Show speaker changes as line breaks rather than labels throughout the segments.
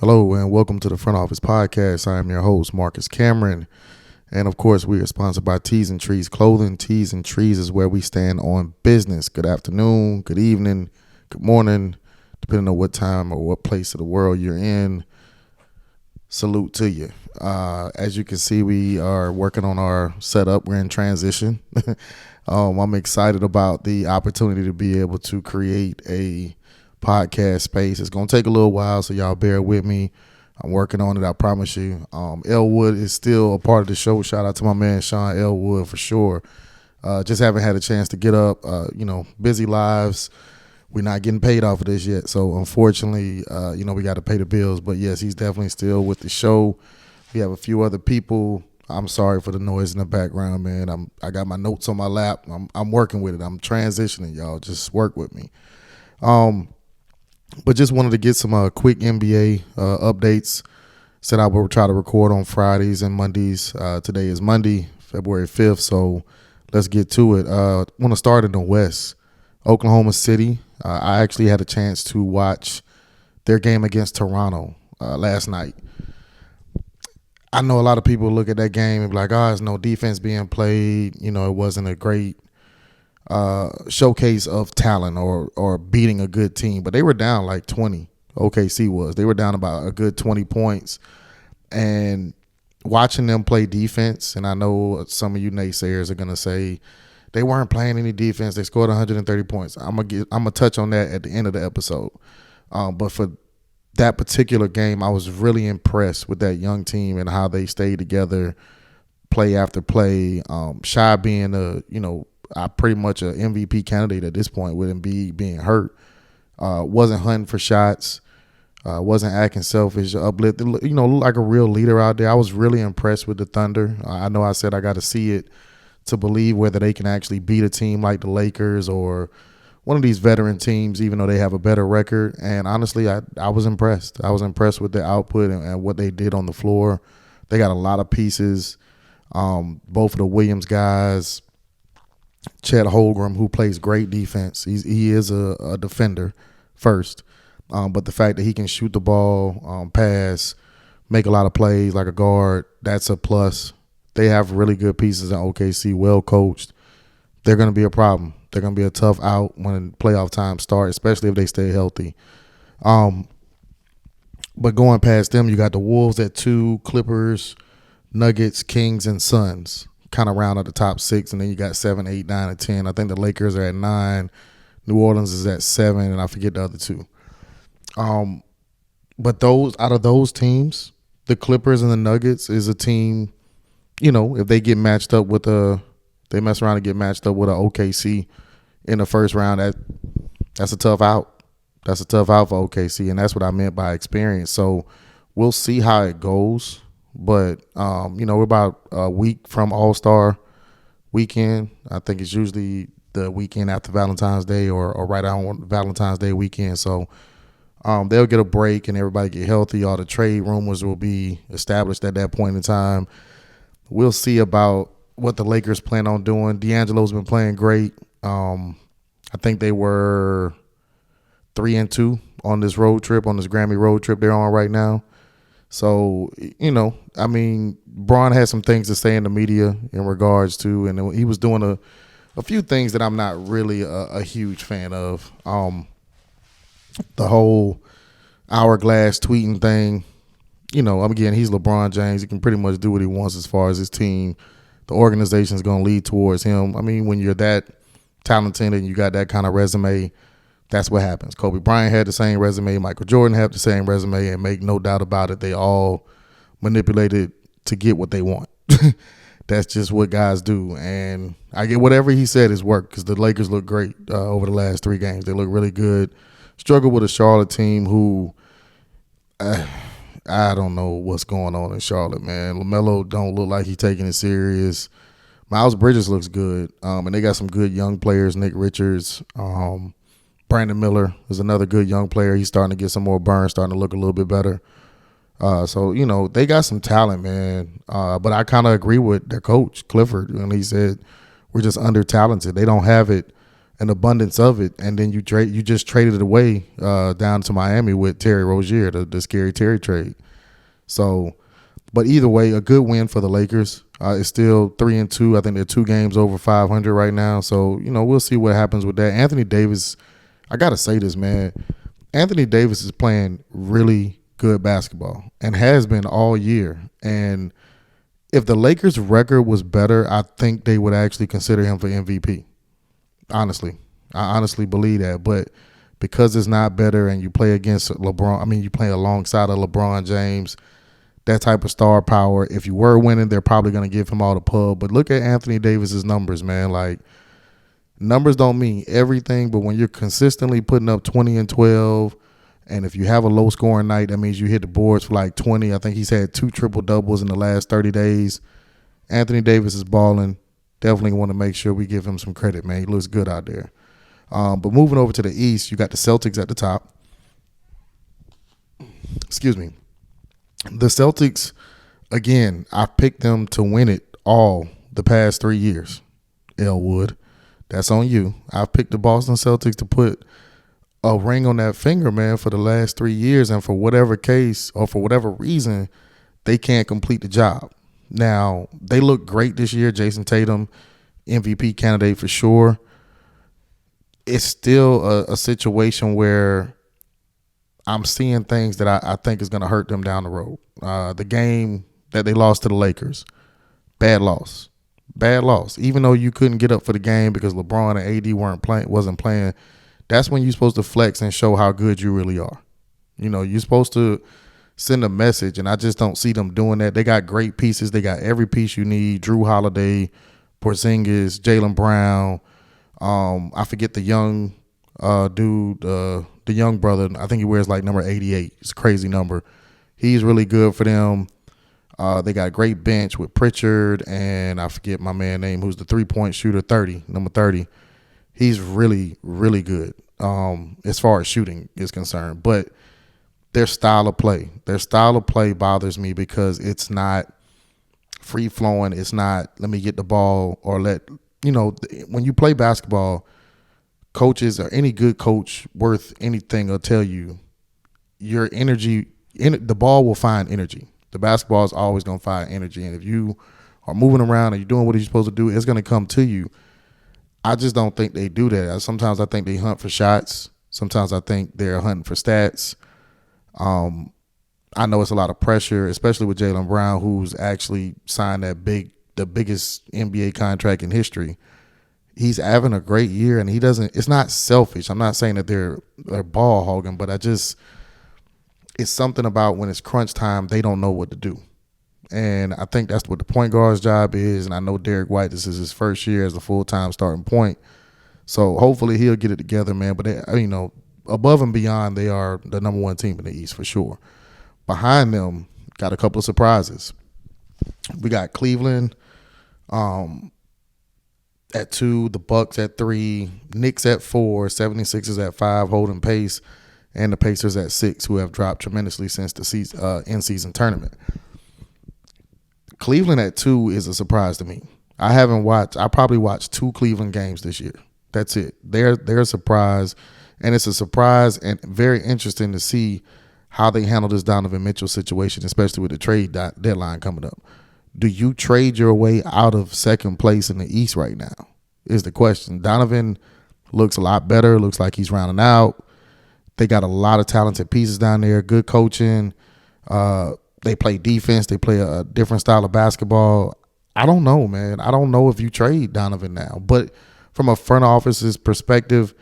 Hello and welcome to the Front Office Podcast. I am your host, Marcus Cameron. And of course, we are sponsored by Tees and Trees Clothing. Tees and Trees is where we stand on business. Good afternoon, good evening, good morning, depending on what time or what place of the world you're in. Salute to you. As you can see, we are working on our setup. We're in transition. I'm excited about the opportunity to be able to create a podcast space. It's going to take a little while, so y'all bear with me. I'm working on it, I promise you. Elwood is still a part of the show. Shout out to my man Sean Elwood for sure. Just haven't had a chance to get up. Busy lives. We're not getting paid off of this yet, so unfortunately, we got to pay the bills. But yes, he's definitely still with the show. We have a few other people. I'm sorry for the noise in the background, man. I got my notes on my lap. I'm working with it. I'm transitioning, y'all. Just work with me. But just wanted to get some quick NBA updates. Said I will try to record on Fridays and Mondays. Today is Monday, February 5th, so let's get to it. I want to start in the West. Oklahoma City. I actually had a chance to watch their game against Toronto last night. I know a lot of people look at that game and be like, there's no defense being played. It wasn't a great showcase of talent or beating a good team, but they were down like 20. OKC was. They were down about a good 20 points, and watching them play defense, and I know some of you naysayers are gonna say they weren't playing any defense. They scored 130 points. I'm gonna touch on that at the end of the episode. But for that particular game, I was really impressed with that young team and how they stayed together, play after play. Shai being pretty much an MVP candidate at this point with Embiid being hurt. Wasn't hunting for shots. Wasn't acting selfish. Uplifted. Looked like a real leader out there. I was really impressed with the Thunder. I know I said I got to see it to believe whether they can actually beat a team like the Lakers or one of these veteran teams, even though they have a better record. And honestly, I was impressed. I was impressed with their output and what they did on the floor. They got a lot of pieces. Both of the Williams guys, Chet Holmgren, who plays great defense. He is a defender first. But the fact that he can shoot the ball, pass, make a lot of plays like a guard, that's a plus. They have really good pieces in OKC, well coached. They're going to be a problem. They're going to be a tough out when playoff time starts, especially if they stay healthy. But going past them, you got the Wolves at 2, Clippers, Nuggets, Kings, and Suns. Kind of round out the top 6, and then you got 7, 8, 9, and 10. I think the Lakers are at 9. New Orleans is at 7, and I forget the other 2. But out of those teams, the Clippers and the Nuggets is a team, if they get matched up with they mess around and get matched up with a OKC in the first round, that's a tough out. That's a tough out for OKC, and that's what I meant by experience. So we'll see how it goes. But, we're about a week from All-Star weekend. I think it's usually the weekend after Valentine's Day or right on Valentine's Day weekend. So they'll get a break and everybody get healthy. All the trade rumors will be established at that point in time. We'll see about what the Lakers plan on doing. D'Angelo's been playing great. I think they were 3-2 on this road trip, on this Grammy road trip they're on right now. So, Bron had some things to say in the media in regards to, and he was doing a few things that I'm not really a huge fan of. The whole hourglass tweeting thing, again, he's LeBron James. He can pretty much do what he wants as far as his team. The organization's going to lead towards him. When you're that talented and you got that kind of resume, that's what happens. Kobe Bryant had the same resume. Michael Jordan had the same resume, and make no doubt about it, they all manipulated to get what they want. That's just what guys do. And I get whatever he said is work because the Lakers look great over the last 3 games. They look really good. Struggle with a Charlotte team who I don't know what's going on in Charlotte, man. LaMelo don't look like he's taking it serious. Miles Bridges looks good, and they got some good young players. Nick Richards, Brandon Miller is another good young player. He's starting to get some more burn, starting to look a little bit better. So, they got some talent, man. But I kind of agree with their coach, Clifford, when he said we're just under-talented. They don't have it an abundance of it, and then you just traded it away down to Miami with Terry Rozier, the scary Terry trade. So, but either way, a good win for the Lakers. It's still 3-2. I think they're 2 games over 500 right now. So we'll see what happens with that. Anthony Davis, I gotta say this, man. Anthony Davis is playing really good basketball and has been all year. And if the Lakers' record was better, I think they would actually consider him for MVP. Honestly, I honestly believe that. But because it's not better and you play against LeBron, you play alongside of LeBron James, that type of star power, if you were winning, they're probably going to give him all the pub. But look at Anthony Davis's numbers, man. Like, numbers don't mean everything, but when you're consistently putting up 20 and 12, and if you have a low scoring night, that means you hit the boards for like 20. I think he's had 2 triple doubles in the last 30 days. Anthony Davis is balling. Definitely want to make sure we give him some credit, man. He looks good out there. But moving over to the East, you got the Celtics at the top. Excuse me. The Celtics, again, I picked them to win it all the past 3 years. Elwood, that's on you. I've picked the Boston Celtics to put a ring on that finger, man, for the last 3 years. And for whatever case or for whatever reason, they can't complete the job. Now, they look great this year. Jason Tatum, MVP candidate for sure. It's still a situation where I'm seeing things that I think is going to hurt them down the road. The game that they lost to the Lakers, bad loss. Bad loss. Even though you couldn't get up for the game because LeBron and AD wasn't playing, that's when you're supposed to flex and show how good you really are. You're supposed to send a message, and I just don't see them doing that. They got great pieces. They got every piece you need. Drew Holiday, Porzingis, Jaylen Brown. I forget the young dude, the young brother. I think he wears like number 88. It's a crazy number. He's really good for them. They got a great bench with Pritchard, and I forget my man's name, who's the 3-point shooter, number 30. He's really, really good as far as shooting is concerned. But their style of play bothers me because it's not free flowing. It's not let me get the ball or when you play basketball, coaches or any good coach worth anything will tell you your energy, the ball will find energy. The basketball is always going to find energy. And if you are moving around and you're doing what you're supposed to do, it's going to come to you. I just don't think they do that. Sometimes I think they hunt for shots. Sometimes I think they're hunting for stats. I know it's a lot of pressure, especially with Jaylen Brown, who's actually signed the biggest NBA contract in history. He's having a great year, and it's not selfish. I'm not saying that they're ball hogging, but it's something about when it's crunch time, they don't know what to do. And I think that's what the point guard's job is. And I know Derek White, this is his first year as a full-time starting point. So hopefully he'll get it together, man. But, above and beyond, they are the number 1 team in the East for sure. Behind them, got a couple of surprises. We got Cleveland at 2, the Bucks at 3, Knicks at 4, 76ers at 5, holding pace, and the Pacers at 6, who have dropped tremendously since the in-season tournament. Cleveland at 2 is a surprise to me. I probably watched 2 Cleveland games this year. That's it. They're a surprise, and it's a surprise and very interesting to see how they handle this Donovan Mitchell situation, especially with the trade deadline coming up. Do you trade your way out of second place in the East right now is the question. Donovan looks a lot better. Looks like he's rounding out. They got a lot of talented pieces down there, good coaching. They play defense. They play a different style of basketball. I don't know, man. I don't know if you trade Donovan now. But from a front office's perspective,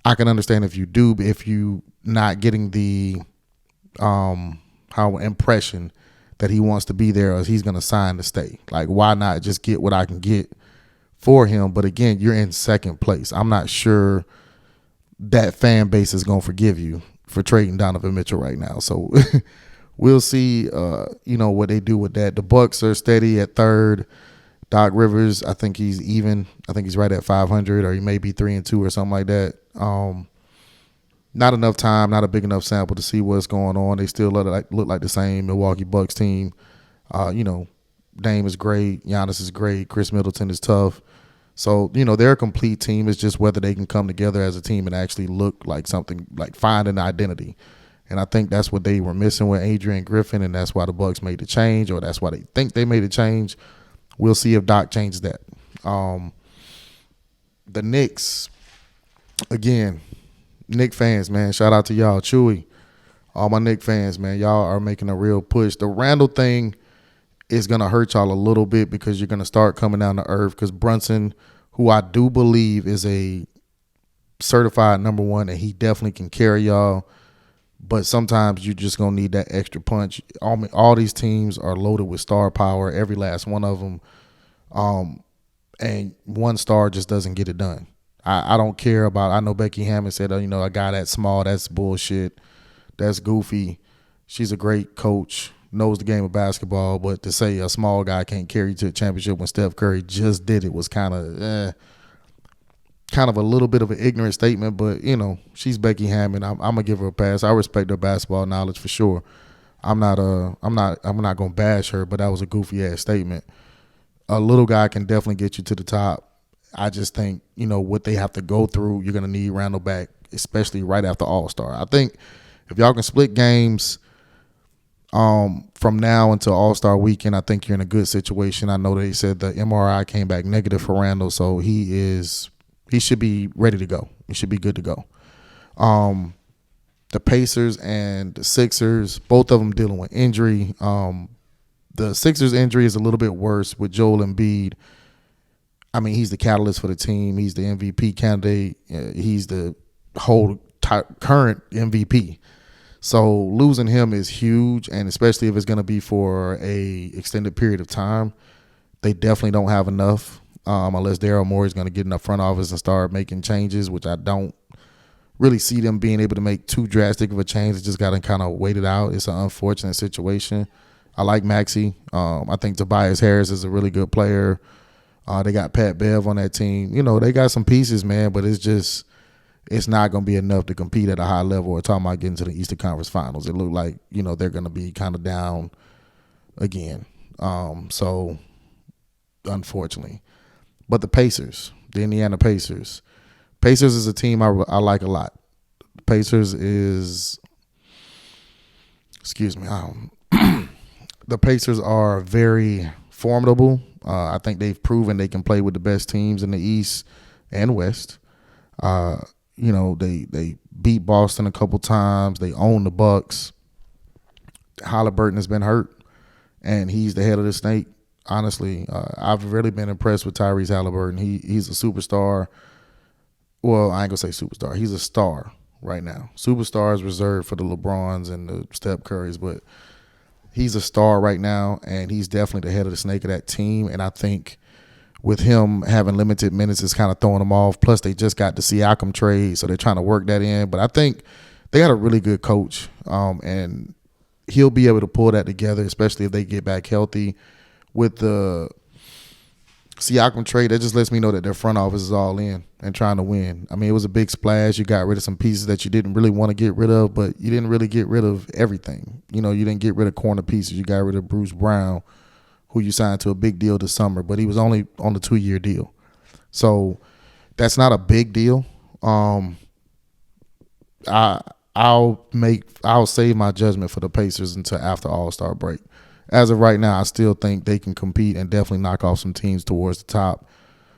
I can understand if you do, if you not getting the how impression that he wants to be there or he's going to sign to stay. Like, why not just get what I can get for him? But again, you're in second place. I'm not sure that fan base is going to forgive you for trading Donovan Mitchell right now. So we'll see, what they do with that. The Bucks are steady at 3rd. Doc Rivers, I think he's even. I think he's right at 500, or he may be 3-2 or something like that. Not enough time, not a big enough sample to see what's going on. They still look like the same Milwaukee Bucks team. Dame is great. Giannis is great. Chris Middleton is tough. So, they're a complete team. It's just whether they can come together as a team and actually look like something, like find an identity. And I think that's what they were missing with Adrian Griffin, and that's why the Bucks made the change, or that's why they think they made a change. We'll see if Doc changes that. The Knicks, again, Knick fans, man, shout out to y'all. Chewy, all my Knick fans, man, y'all are making a real push. The Randall thing is going to hurt y'all a little bit because you're going to start coming down to earth because Brunson, who I do believe is a certified number one, and he definitely can carry y'all. But sometimes you're just going to need that extra punch. All these teams are loaded with star power, every last one of them. And one star just doesn't get it done. I don't care about – I know Becky Hammond said, a guy that small, that's bullshit. That's goofy. She's a great coach, knows the game of basketball, but to say a small guy can't carry you to a championship when Steph Curry just did it was kind of a little bit of an ignorant statement, but, she's Becky Hammond. I'm going to give her a pass. I respect her basketball knowledge for sure. I'm not going to bash her, but that was a goofy-ass statement. A little guy can definitely get you to the top. I just think, what they have to go through, you're going to need Randall back, especially right after All-Star. I think if y'all can split games from now until All-Star weekend, I think you're in a good situation. I know they said the MRI came back negative for Randall, so he should be ready to go. He should be good to go. The Pacers and the Sixers, both of them dealing with injury. The Sixers injury is a little bit worse with Joel Embiid. I mean, he's the catalyst for the team. He's the MVP candidate. He's the whole current MVP. So losing him is huge, and especially if it's going to be for a extended period of time, they definitely don't have enough unless Daryl Morey is going to get in the front office and start making changes, which I don't really see them being able to make too drastic of a change. They just got to kind of wait it out. It's an unfortunate situation. I like Maxey. I think Tobias Harris is a really good player. They got Pat Bev on that team. They got some pieces, man, but it's not going to be enough to compete at a high level or talking about getting to the Eastern Conference Finals. It looked like, they're going to be kind of down again. So, unfortunately. But the Pacers, the Indiana Pacers. Pacers is a team I like a lot. Pacers is, the Pacers are very formidable. I think they've proven they can play with the best teams in the East and West. They beat Boston a couple times. They own the Bucks. Halliburton has been hurt, and he's the head of the snake. Honestly, I've really been impressed with Tyrese Halliburton. He's a superstar. Well, I ain't gonna say superstar. He's a star right now. Superstar is reserved for the LeBrons and the Steph Currys, but he's a star right now, and he's definitely the head of the snake of that team. And I think with him having limited minutes, it's kind of throwing them off. Plus, they just got the Siakam trade, so they're trying to work that in. But I think they got a really good coach, and he'll be able to pull that together, especially if they get back healthy. With the Siakam trade, that just lets me know that their front office is all in and trying to win. I mean, it was a big splash. You got rid of some pieces that you didn't really want to get rid of, but you didn't really get rid of everything. You didn't get rid of corner pieces. You got rid of Bruce Brown, who you signed to a big deal this summer, but he was only on the 2-year deal. So that's not a big deal. I'll save my judgment for the Pacers until after All-Star break. As of right now, I still think they can compete and definitely knock off some teams towards the top.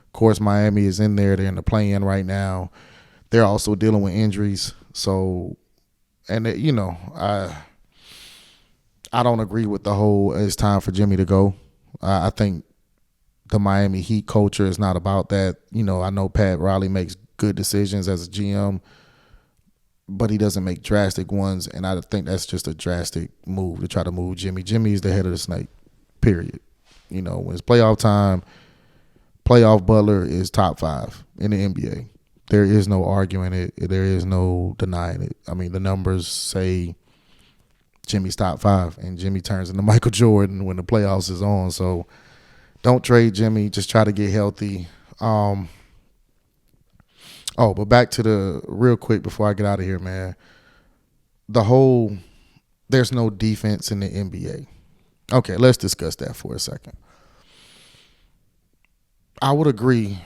Of course, Miami is in there. They're in the play-in right now. They're also dealing with injuries. So, and I don't agree with the whole it's time for Jimmy to go. I think the Miami Heat culture is not about that. I know Pat Riley makes good decisions as a GM, but he doesn't make drastic ones, and I think that's just a drastic move to try to move Jimmy. Jimmy is the head of the snake, period. When it's playoff time, playoff Butler is top 5 in the NBA. There is no arguing it. There is no denying it. I mean, the numbers say Jimmy's top 5, and Jimmy turns into Michael Jordan when the playoffs is on. So don't trade Jimmy. Just try to get healthy. But back to the real quick before I get out of here, man. There's no defense in the NBA. Okay, let's discuss that for a second. I would agree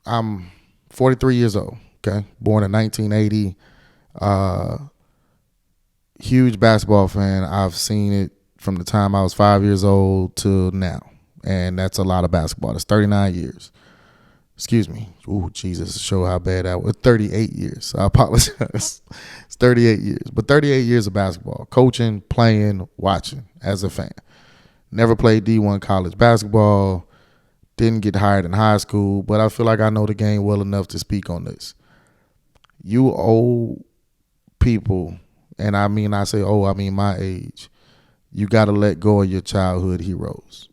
I'm 43 years old. Okay, born in 1980. Huge basketball fan. I've seen it from the time I was 5 years old to now, and that's a lot of basketball. That's 39 years. Excuse me. Ooh, Jesus, show how bad that was. 38 years. I apologize. It's 38 years. But 38 years of basketball. Coaching, playing, watching as a fan. Never played D1 college basketball. Didn't get hired in high school. But I feel like I know the game well enough to speak on this. You old people, and I say I mean my age, you got to let go of your childhood heroes.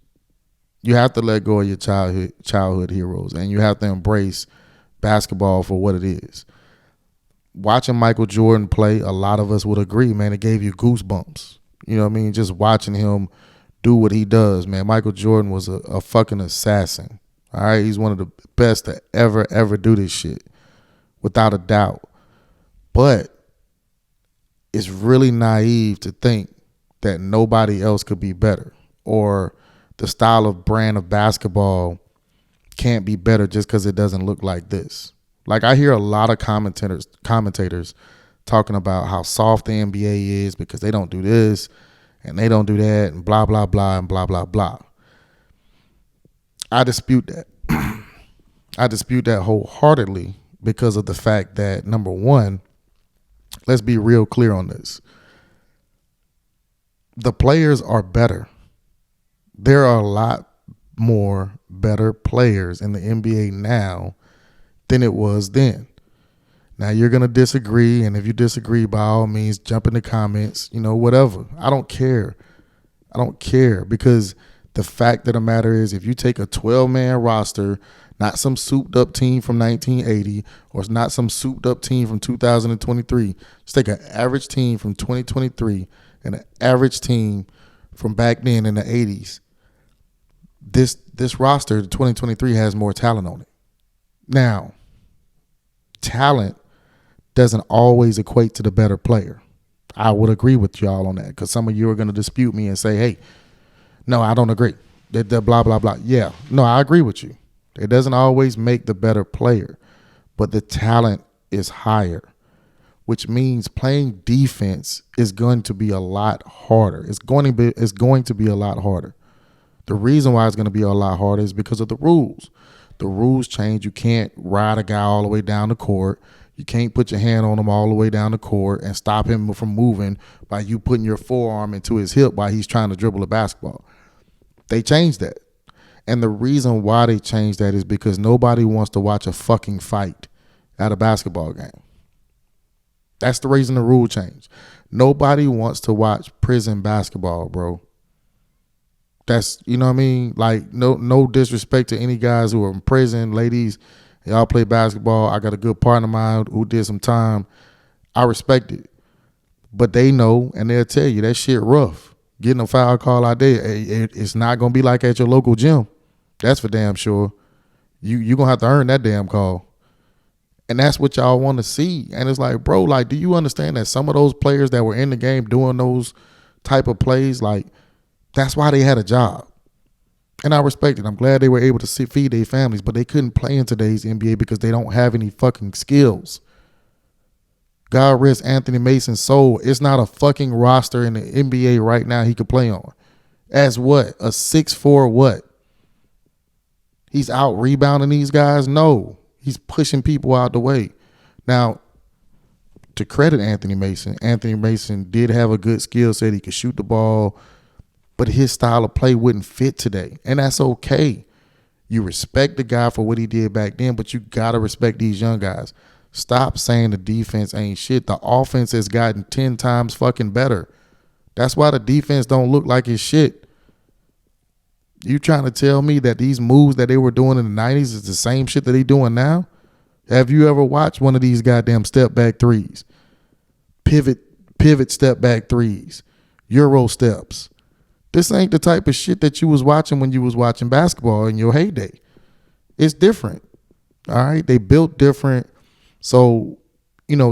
You have to let go of your childhood heroes, and you have to embrace basketball for what it is. Watching Michael Jordan play, a lot of us would agree, man, it gave you goosebumps. You know what I mean? Just watching him do what he does, man. Michael Jordan was a fucking assassin. All right? He's one of the best to ever do this shit, without a doubt. But it's really naive to think that nobody else could be better, or the style of brand of basketball can't be better just because it doesn't look like this. Like, I hear a lot of commentators talking about how soft the NBA is because they don't do this and they don't do that and blah, blah, blah, and blah, blah, blah. I dispute that. I dispute that wholeheartedly because of the fact that, number one, let's be real clear on this. The players are better. There are a lot more better players in the NBA now than it was then. Now, you're going to disagree, and if you disagree, by all means, jump in the comments, whatever. I don't care. Because the fact of the matter is, if you take a 12-man roster, not some souped-up team from 1980 or it's not some souped-up team from 2023, just take an average team from 2023 and an average team from back then in the 80s. This roster, the 2023, has more talent on it. Now, talent doesn't always equate to the better player. I would agree with y'all on that, because some of you are going to dispute me and say, hey, no, I don't agree. That blah, blah, blah. Yeah, no, I agree with you. It doesn't always make the better player, but the talent is higher, which means playing defense is going to be a lot harder. It's going to be a lot harder. The reason why it's going to be a lot harder is because of the rules. The rules change. You can't ride a guy all the way down the court. You can't put your hand on him all the way down the court and stop him from moving by you putting your forearm into his hip while he's trying to dribble a basketball. They changed that. And the reason why they changed that is because nobody wants to watch a fucking fight at a basketball game. That's the reason the rule changed. Nobody wants to watch prison basketball, bro. That's, you know what I mean? Like, no disrespect to any guys who are in prison. Ladies, y'all play basketball. I got a good partner of mine who did some time. I respect it. But they know, and they'll tell you that shit rough. Getting a foul call out there, it's not going to be like at your local gym. That's for damn sure. You're going to have to earn that damn call. And that's what y'all want to see. And it's like, bro, like, do you understand that some of those players that were in the game doing those type of plays, like, that's why they had a job. And I respect it. I'm glad they were able to feed their families, but they couldn't play in today's NBA because they don't have any fucking skills. God rest Anthony Mason's soul. It's not a fucking roster in the NBA right now he could play on. As what? A 6'4" what? He's out rebounding these guys? No. He's pushing people out the way. Now, to credit Anthony Mason did have a good skill set. He could shoot the ball, but his style of play wouldn't fit today. And that's okay. You respect the guy for what he did back then, but you got to respect these young guys. Stop saying the defense ain't shit. The offense has gotten 10 times fucking better. That's why the defense don't look like it's shit. You trying to tell me that these moves that they were doing in the 90s is the same shit that they doing now? Have you ever watched one of these goddamn step back threes? Pivot step back threes. Euro steps. This ain't the type of shit that you was watching when you was watching basketball in your heyday. It's different. All right? They built different. So,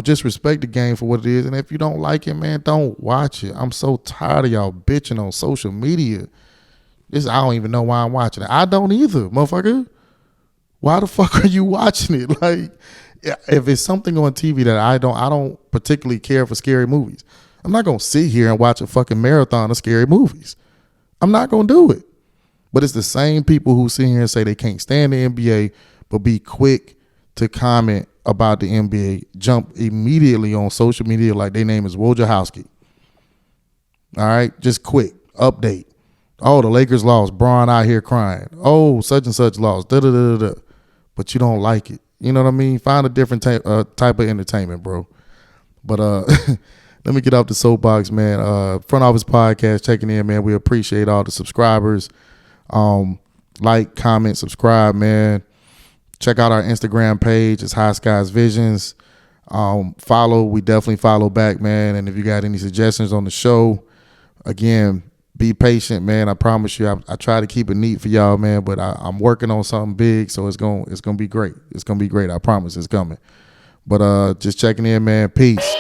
just respect the game for what it is. And if you don't like it, man, don't watch it. I'm so tired of y'all bitching on social media. I don't even know why I'm watching it. I don't either, motherfucker. Why the fuck are you watching it? Like, if it's something on TV that I don't particularly care for scary movies. I'm not gonna sit here and watch a fucking marathon of scary movies. I'm not gonna do it. But it's the same people who sit here and say they can't stand the NBA, but be quick to comment about the NBA, jump immediately on social media like their name is Wojciechowski. All right, just quick update. Oh, the Lakers lost. Braun out here crying. Oh, such and such lost. Da da da da. But you don't like it. You know what I mean? Find a different type of entertainment, bro. But let me get off the soapbox, man. Front Office Podcast checking in, man. We appreciate all the subscribers. Like, comment, subscribe, man. Check out our Instagram page. It's High Skies Visions. Follow. We definitely follow back, man. And if you got any suggestions on the show, again, be patient, man. I promise you, I try to keep it neat for y'all, man. But I'm working on something big, so it's gonna be great. It's gonna be great. I promise it's coming. But just checking in, man. Peace.